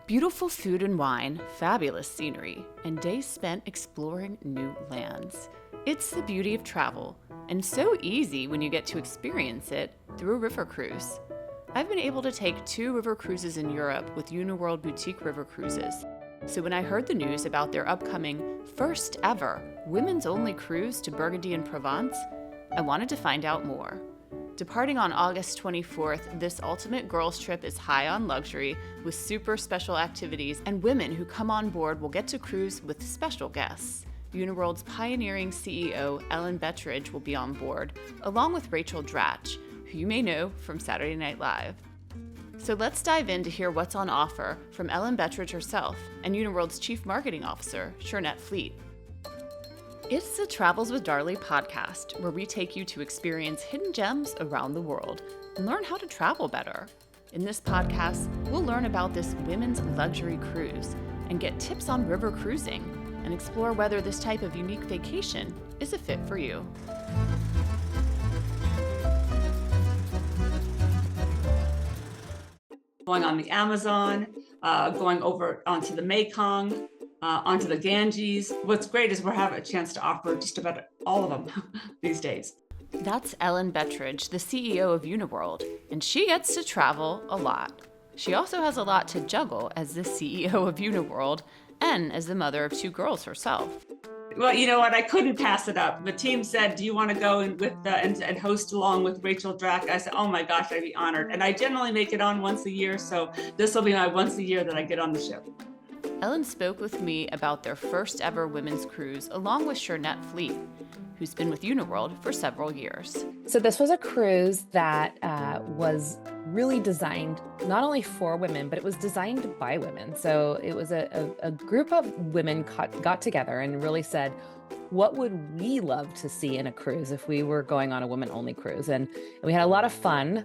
Beautiful food and wine, fabulous scenery, and days spent exploring new lands. It's the beauty of travel, and so easy when you get to experience it through a river cruise. I've been able to take 2 river cruises in Europe with Uniworld Boutique River Cruises. So when I heard the news about their upcoming first ever women's-only cruise to Burgundy and Provence, I wanted to find out more. Departing on August 24th, this ultimate girls' trip is high on luxury with super special activities, and women who come on board will get to cruise with special guests. Uniworld's pioneering CEO, Ellen Bettridge, will be on board, along with Rachel Dratch, who you may know from Saturday Night Live. So let's dive in to hear what's on offer from Ellen Bettridge herself and Uniworld's Chief Marketing Officer, Shirnett. It's the Travels with Darley podcast, where we take you to experience hidden gems around the world and learn how to travel better. In this podcast, we'll learn about this women's luxury cruise and get tips on river cruising and explore whether this type of unique vacation is a fit for you. Going on the Amazon, going over onto the Mekong, onto the Ganges. What's great is we're having a chance to offer just about all of them these days. That's Ellen Bettridge, the CEO of Uniworld, and she gets to travel a lot. She also has a lot to juggle as the CEO of Uniworld and as the mother of 2 girls herself. Well, you know what? I couldn't pass it up. The team said, "Do you want to go and host along with Rachel Dratch?" I said, "Oh my gosh, I'd be honored." And I generally make it on once a year, so this will be my once a year that I get on the ship. Ellen spoke with me about their first ever women's cruise along with Shirnett, who's been with Uniworld for several years. So this was a cruise that was really designed not only for women, but it was designed by women. So it was a group of women got together and really said, what would we love to see in a cruise if we were going on a women-only cruise? And we had a lot of fun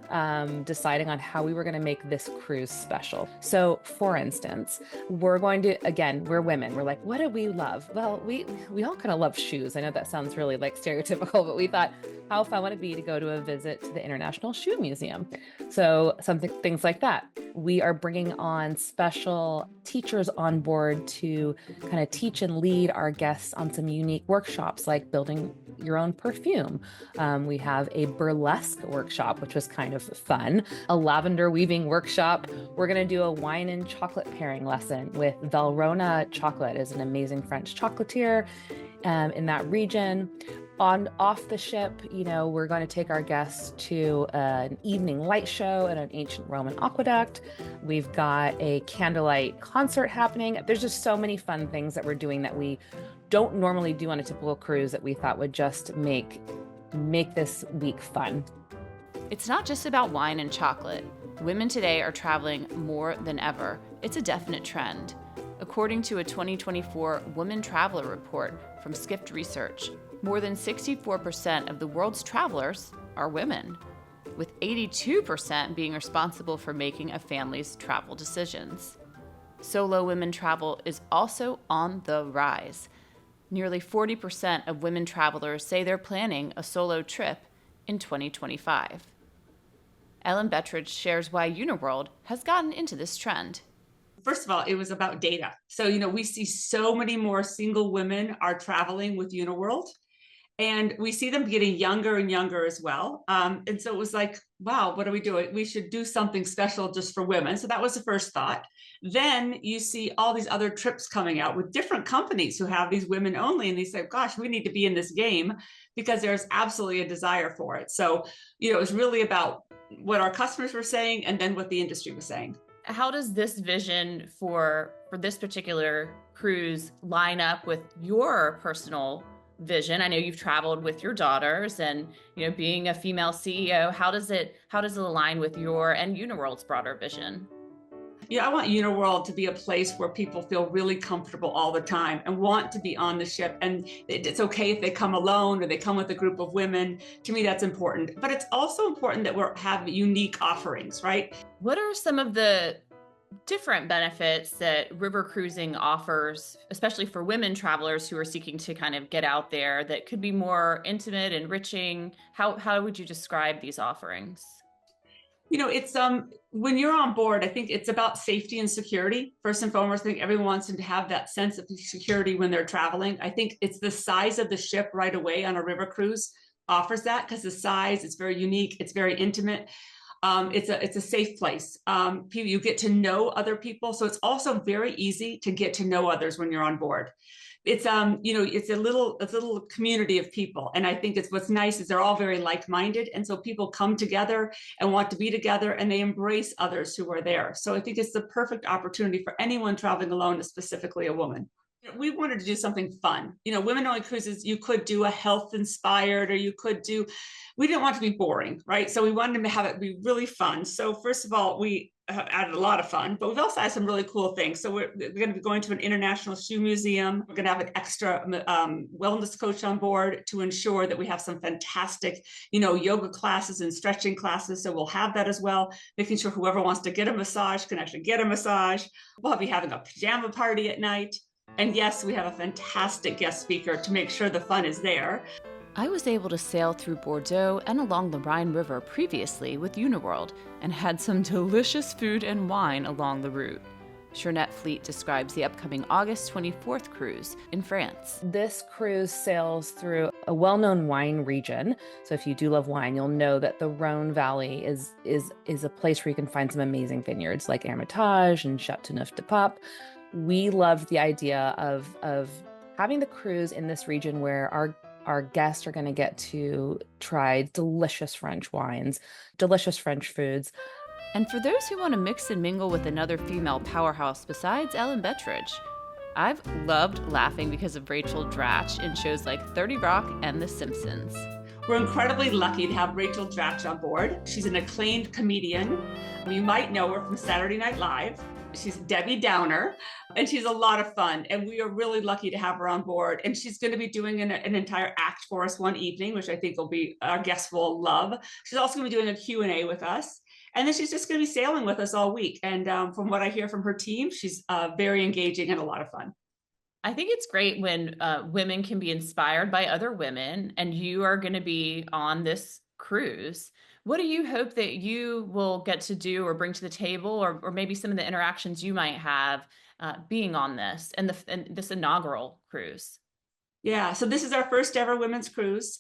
deciding on how we were going to make this cruise special. So for instance, we're going to, again, we're women. We're like, what do we love? Well, we all kind of love shoes. I know that sounds really like stereotypical, but we thought, how fun would it be to go to a visit to the International Shoe Museum? So things like that. We are bringing on special teachers on board to kind of teach and lead our guests on some unique workshops like building your own perfume. We have a burlesque workshop, which was kind of fun, a lavender weaving workshop. We're going to do a wine and chocolate pairing lesson with Valrhona Chocolate, is an amazing French chocolatier in that region. Off the ship, we're going to take our guests to an evening light show at an ancient Roman aqueduct. We've got a candlelight concert happening. There's just so many fun things that we're doing that we don't normally do on a typical cruise that we thought would just make this week fun. It's not just about wine and chocolate. Women today are traveling more than ever. It's a definite trend. According to a 2024 Women Traveler report from Skift Research, more than 64% of the world's travelers are women, with 82% being responsible for making a family's travel decisions. Solo women travel is also on the rise. Nearly 40% of women travelers say they're planning a solo trip in 2025. Ellen Bettridge shares why Uniworld has gotten into this trend. First of all, it was about data. So, we see so many more single women are traveling with Uniworld. And we see them getting younger and younger as well. And so it was like, wow, what are we doing? We should do something special just for women. So that was the first thought. Then you see all these other trips coming out with different companies who have these women only. And they say, gosh, we need to be in this game because there's absolutely a desire for it. So, it was really about what our customers were saying and then what the industry was saying. How does this vision for this particular cruise line up with your personal vision? I know you've traveled with your daughters and, being a female CEO, how does it align with your and Uniworld's broader vision? I want Uniworld to be a place where people feel really comfortable all the time and want to be on the ship. And it's okay if they come alone or they come with a group of women. To me, that's important. But it's also important that we have unique offerings, right? What are some of the different benefits that river cruising offers, especially for women travelers who are seeking to kind of get out there, that could be more intimate, enriching? How would you describe these offerings? It's when you're on board, I think it's about safety and security. First and foremost, I think everyone wants to have that sense of security when they're traveling. I think it's the size of the ship right away on a river cruise offers that, because the size is very unique, it's very intimate. It's a safe place. You get to know other people, so it's also very easy to get to know others when you're on board. It's it's a little community of people, and I think what's nice is they're all very like-minded, and so people come together and want to be together, and they embrace others who are there. So I think it's the perfect opportunity for anyone traveling alone, specifically a woman. We wanted to do something fun. Women-only cruises, you could do a health-inspired, or we didn't want to be boring, right? So we wanted to have it be really fun. So first of all, we added a lot of fun, but we've also had some really cool things. So we're going to be going to an international shoe museum. We're going to have an extra wellness coach on board to ensure that we have some fantastic, yoga classes and stretching classes. So we'll have that as well, making sure whoever wants to get a massage can actually get a massage. We'll be having a pajama party at night. And yes, we have a fantastic guest speaker to make sure the fun is there. I was able to sail through Bordeaux and along the Rhine River previously with Uniworld and had some delicious food and wine along the route. Shirnett Fleet describes the upcoming August 24th cruise in France. This cruise sails through a well-known wine region. So if you do love wine, you'll know that the Rhone Valley is a place where you can find some amazing vineyards like Hermitage and Châteauneuf-du-Pape. We loved the idea of having the cruise in this region where our guests are going to get to try delicious French wines, delicious French foods. And for those who want to mix and mingle with another female powerhouse besides Ellen Bettridge, I've loved laughing because of Rachel Dratch in shows like 30 Rock and The Simpsons. We're incredibly lucky to have Rachel Dratch on board. She's an acclaimed comedian. You might know her from Saturday Night Live. She's Debbie Downer, and she's a lot of fun. And we are really lucky to have her on board. And she's going to be doing an entire act for us one evening, which I think our guests will love. She's also going to be doing a Q&A with us. And then she's just going to be sailing with us all week. And from what I hear from her team, she's very engaging and a lot of fun. I think it's great when women can be inspired by other women, and you are going to be on this cruise. What do you hope that you will get to do or bring to the table, or maybe some of the interactions you might have being on this and this inaugural cruise? Yeah, so this is our first ever women's cruise.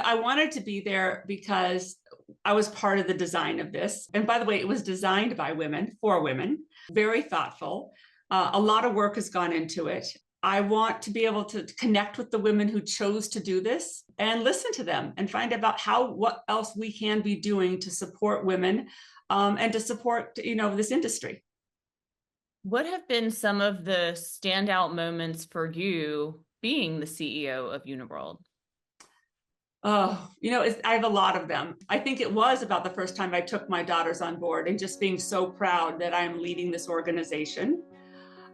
I wanted to be there because I was part of the design of this. And by the way, it was designed by women, for women, very thoughtful. A lot of work has gone into it. I want to be able to connect with the women who chose to do this and listen to them and find out what else we can be doing to support women and to support, this industry. What have been some of the standout moments for you being the CEO of Uniworld? Oh, I have a lot of them. I think it was about the first time I took my daughters on board and just being so proud that I'm leading this organization.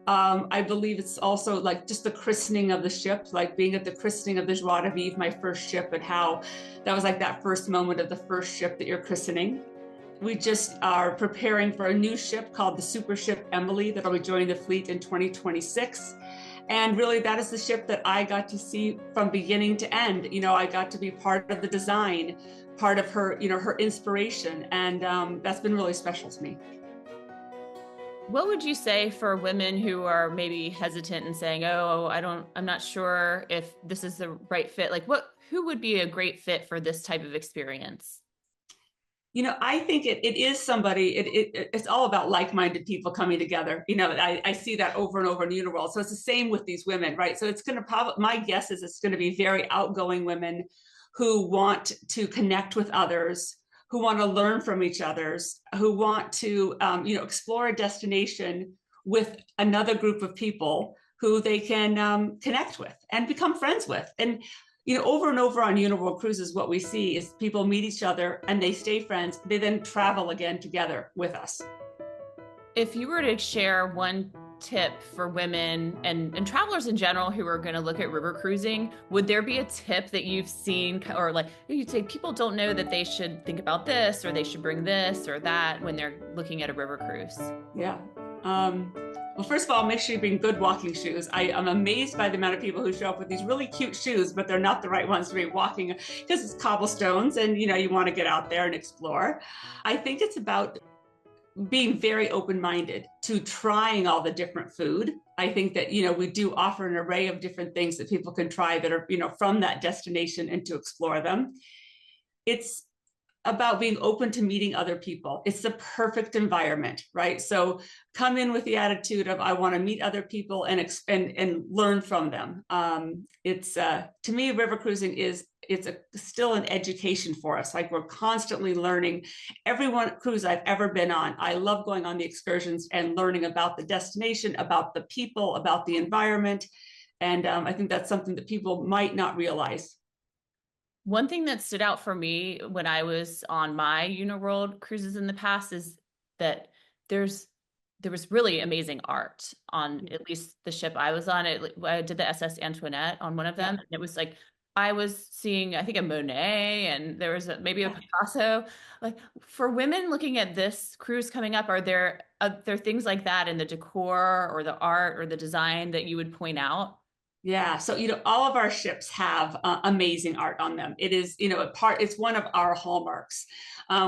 I believe it's also like just the christening of the ship, like being at the christening of the Joie de Vivre, my first ship, and how that was like that first moment of the first ship that you're christening. We just are preparing for a new ship called the Super Ship Emily that'll be joining the fleet in 2026. And really that is the ship that I got to see from beginning to end. I got to be part of the design, part of her, her inspiration. And that's been really special to me. What would you say for women who are maybe hesitant and saying, "Oh, I'm not sure if this is the right fit"? Like who would be a great fit for this type of experience? I think it is somebody, it's all about like-minded people coming together. I see that over and over in Uniworld. So it's the same with these women, right? So it's going to my guess is it's going to be very outgoing women who want to connect with others, who want to learn from each others, who want to, explore a destination with another group of people who they can connect with and become friends with. And, over and over on Uniworld cruises, what we see is people meet each other and they stay friends. They then travel again together with us. If you were to share one tip for women and travelers in general who are going to look at river cruising, would there be a tip that you've seen, or like you'd say people don't know that they should think about this or they should bring this or that when they're looking at a river cruise? Yeah. Well, first of all, make sure you bring good walking shoes. I am amazed by the amount of people who show up with these really cute shoes, but they're not the right ones to be walking because it's cobblestones and, you want to get out there and explore. I think it's about being very open-minded to trying all the different food. I think that, we do offer an array of different things that people can try that are, from that destination and to explore them. It's about being open to meeting other people. It's the perfect environment, right? So come in with the attitude of, I want to meet other people and learn from them. It's to me, river cruising it's still an education for us. Like, we're constantly learning. Every cruise I've ever been on, I love going on the excursions and learning about the destination, about the people, about the environment. And I think that's something that people might not realize. One thing that stood out for me when I was on my Uniworld cruises in the past is that there was really amazing art on at least the ship I was on. I did the SS Antoinette on one of them. And it was like, I was seeing, I think, a Monet, and there was maybe a Picasso. Like, for women looking at this cruise coming up, are there things like that in the decor or the art or the design that you would point out? Yeah. So, all of our ships have amazing art on them. It is, it's one of our hallmarks.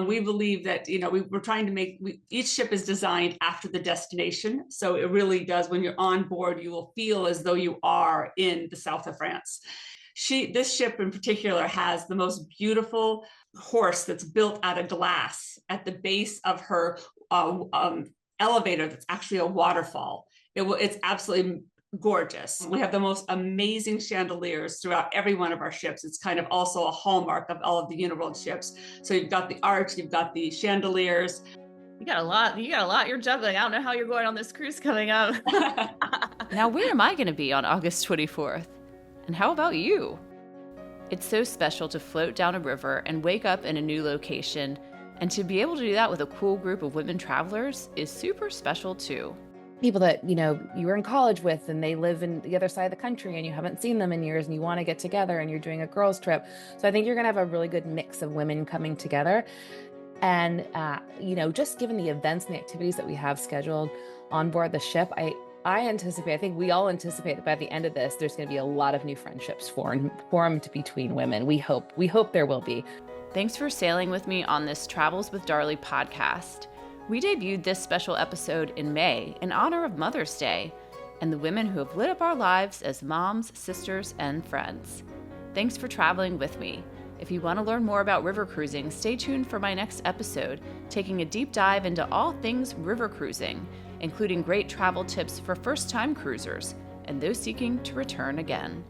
We believe that, we're trying to make, each ship is designed after the destination. So it really does, when you're on board, you will feel as though you are in the south of France. This ship in particular has the most beautiful horse that's built out of glass at the base of her elevator. That's actually a waterfall. It's absolutely gorgeous. We have the most amazing chandeliers throughout every one of our ships. It's kind of also a hallmark of all of the Uniworld ships. So you've got the arch, you've got the chandeliers. You got a lot you're juggling. I don't know how you're going on this cruise coming up. Now, where am I going to be on August 24th? And how about you? It's so special to float down a river and wake up in a new location. And to be able to do that with a cool group of women travelers is super special too. People that, you were in college with and they live in the other side of the country and you haven't seen them in years and you want to get together and you're doing a girls trip. So I think you're going to have a really good mix of women coming together. And, just given the events and the activities that we have scheduled on board the ship, I think we all anticipate that by the end of this, there's going to be a lot of new friendships formed between women. We hope there will be. Thanks for sailing with me on this Travels with Darley podcast. We debuted this special episode in May in honor of Mother's Day and the women who have lit up our lives as moms, sisters, and friends. Thanks for traveling with me. If you want to learn more about river cruising, stay tuned for my next episode, taking a deep dive into all things river cruising, including great travel tips for first-time cruisers and those seeking to return again.